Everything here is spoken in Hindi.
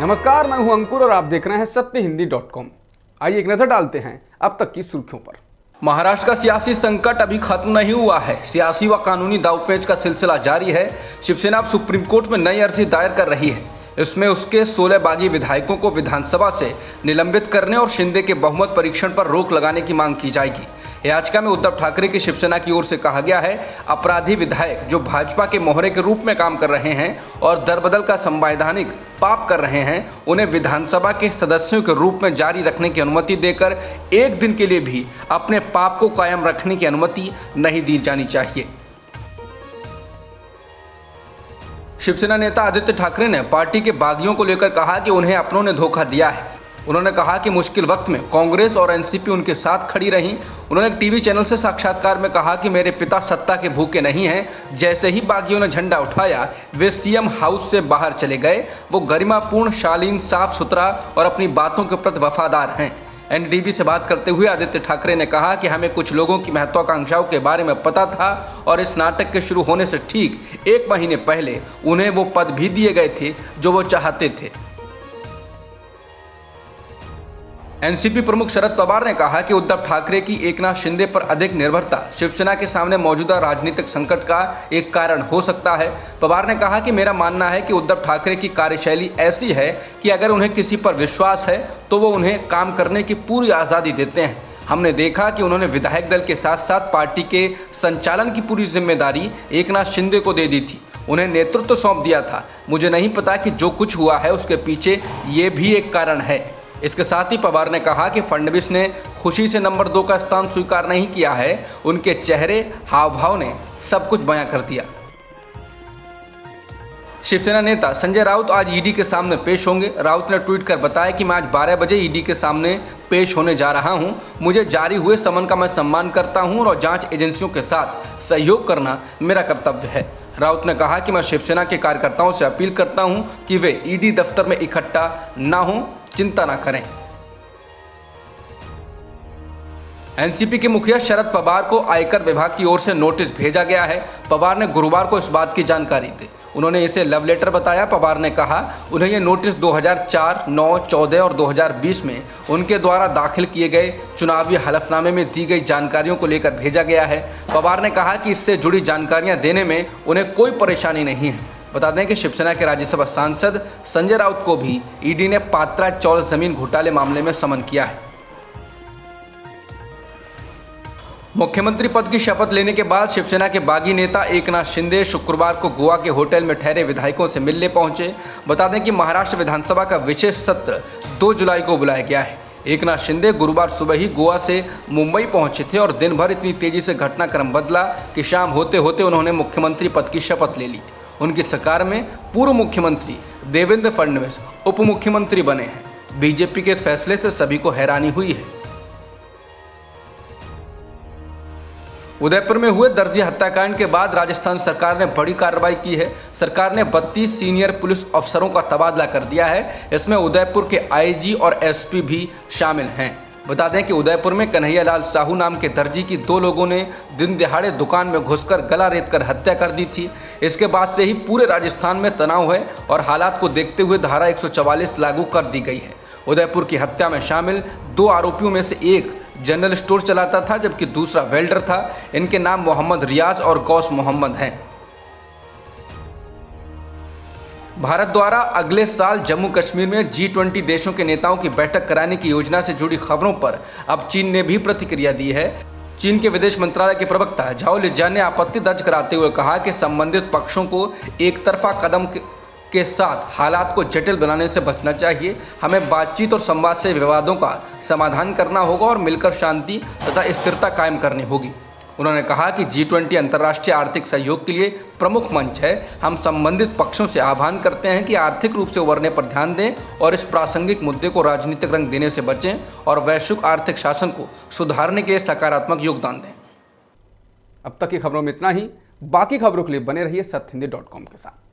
नमस्कार, मैं हूं अंकुर और आप देख रहे हैं सत्यहिंदी.com। आइए एक नजर डालते हैं अब तक की सुर्खियों पर। महाराष्ट्र का सियासी संकट अभी खत्म नहीं हुआ है। सियासी व कानूनी दांवपेच का सिलसिला जारी है। शिवसेना अब सुप्रीम कोर्ट में नई अर्जी दायर कर रही है। इसमें उसके 16 बागी विधायकों को विधानसभा से निलंबित करने और शिंदे के बहुमत परीक्षण पर रोक लगाने की मांग की जाएगी। याचिका में उद्धव ठाकरे की शिवसेना की ओर से कहा गया है, अपराधी विधायक जो भाजपा के मोहरे के रूप में काम कर रहे हैं और दरबदल का संवैधानिक पाप कर रहे हैं, उन्हें विधानसभा के सदस्यों के रूप में जारी रखने की अनुमति देकर एक दिन के लिए भी अपने पाप को कायम रखने की अनुमति नहीं दी जानी चाहिए। शिवसेना नेता आदित्य ठाकरे ने पार्टी के बागियों को लेकर कहा कि उन्हें अपनों ने धोखा दिया है। उन्होंने कहा कि मुश्किल वक्त में कांग्रेस और एनसीपी उनके साथ खड़ी रहीं। उन्होंने एक टीवी चैनल से साक्षात्कार में कहा कि मेरे पिता सत्ता के भूखे नहीं हैं। जैसे ही बागियों ने झंडा उठाया, वे सीएम हाउस से बाहर चले गए। वो गरिमापूर्ण, शालीन, साफ सुथरा और अपनी बातों के प्रति वफादार हैं। एनडीटीवी से बात करते हुए आदित्य ठाकरे ने कहा कि हमें कुछ लोगों की महत्वाकांक्षाओं के बारे में पता था और इस नाटक के शुरू होने से ठीक 1 महीने पहले उन्हें वो पद भी दिए गए थे जो वो चाहते थे। एनसीपी प्रमुख शरद पवार ने कहा कि उद्धव ठाकरे की एकनाथ शिंदे पर अधिक निर्भरता शिवसेना के सामने मौजूदा राजनीतिक संकट का एक कारण हो सकता है। पवार ने कहा कि मेरा मानना है कि उद्धव ठाकरे की कार्यशैली ऐसी है कि अगर उन्हें किसी पर विश्वास है तो वो उन्हें काम करने की पूरी आज़ादी देते हैं। हमने देखा कि उन्होंने विधायक दल के साथ साथ पार्टी के संचालन की पूरी जिम्मेदारी एकनाथ शिंदे को दे दी थी, उन्हें नेतृत्व सौंप दिया था। मुझे नहीं पता कि जो कुछ हुआ है उसके पीछे ये भी एक कारण है। इसके साथ ही पवार ने कहा कि फडणवीस ने खुशी से नंबर 2 का स्थान स्वीकार नहीं किया है। उनके चेहरे हाव भाव ने सब कुछ बयां कर दिया। शिवसेना नेता संजय राउत आज ईडी के सामने पेश होंगे। राउत ने ट्वीट कर बताया कि मैं आज 12 बजे ईडी के सामने पेश होने जा रहा हूं। मुझे जारी हुए समन का मैं सम्मान करता हूं और जांच एजेंसियों के साथ सहयोग करना मेरा कर्तव्य है। राउत ने कहा कि मैं शिवसेना के कार्यकर्ताओं से अपील करता हूं कि वे ईडी दफ्तर में इकट्ठा ना हों, चिंता ना करें। एनसीपी के मुखिया शरद पवार को आयकर विभाग की ओर से नोटिस भेजा गया है। पवार ने गुरुवार को इस बात की जानकारी दी। उन्होंने इसे लव लेटर बताया। पवार ने कहा उन्हें यह नोटिस 2004, 9, 14 और 2020 में उनके द्वारा दाखिल किए गए चुनावी हलफनामे में दी गई जानकारियों को लेकर भेजा गया है। पवार ने कहा कि इससे जुड़ी जानकारियां देने में उन्हें कोई परेशानी नहीं है। बता दें कि शिवसेना के राज्यसभा सांसद संजय राउत को भी ईडी ने पात्रा चौल जमीन घोटाले मामले में समन किया है। मुख्यमंत्री पद की शपथ लेने के बाद शिवसेना के बागी नेता एकनाथ शिंदे शुक्रवार को गोवा के होटल में ठहरे विधायकों से मिलने पहुंचे। बता दें कि महाराष्ट्र विधानसभा का विशेष सत्र 2 जुलाई को बुलाया गया है। एकनाथ शिंदे गुरुवार सुबह ही गोवा से मुंबई पहुंचे थे और दिन भर इतनी तेजी से घटनाक्रम बदला कि शाम होते होते उन्होंने मुख्यमंत्री पद की शपथ ले ली। उनकी सरकार में पूर्व मुख्यमंत्री देवेंद्र फडणवीस उप मुख्यमंत्री बने हैं। बीजेपी के इस फैसले से सभी को हैरानी हुई है। उदयपुर में हुए दर्जी हत्याकांड के बाद राजस्थान सरकार ने बड़ी कार्रवाई की है। सरकार ने 32 सीनियर पुलिस अफसरों का तबादला कर दिया है। इसमें उदयपुर के आईजी और एसपी भी शामिल हैं। बता दें कि उदयपुर में कन्हैया लाल साहू नाम के दर्जी की 2 लोगों ने दिन दिहाड़े दुकान में घुसकर गला रेतकर हत्या कर दी थी। इसके बाद से ही पूरे राजस्थान में तनाव है और हालात को देखते हुए धारा 144 लागू कर दी गई है। उदयपुर की हत्या में शामिल 2 आरोपियों में से एक जनरल स्टोर चलाता था जबकि दूसरा वेल्डर था। इनके नाम मोहम्मद रियाज और गौस मोहम्मद हैं। भारत द्वारा अगले साल जम्मू कश्मीर में G20 देशों के नेताओं की बैठक कराने की योजना से जुड़ी खबरों पर अब चीन ने भी प्रतिक्रिया दी है। चीन के विदेश मंत्रालय के प्रवक्ता झाओ लिजियान ने आपत्ति दर्ज कराते हुए कहा कि संबंधित पक्षों को एक तरफा कदम के साथ हालात को जटिल बनाने से बचना चाहिए। हमें बातचीत और संवाद से विवादों का समाधान करना होगा और मिलकर शांति तथा स्थिरता कायम करनी होगी। उन्होंने कहा कि G20 अंतर्राष्ट्रीय आर्थिक सहयोग के लिए प्रमुख मंच है। हम संबंधित पक्षों से आह्वान करते हैं कि आर्थिक रूप से उभरने पर ध्यान दें और इस प्रासंगिक मुद्दे को राजनीतिक रंग देने से बचें और वैश्विक आर्थिक शासन को सुधारने के लिए सकारात्मक योगदान दें। अब तक की खबरों में इतना ही। बाकी खबरों के लिए बने रहिए सत्यहिंदी.com के साथ।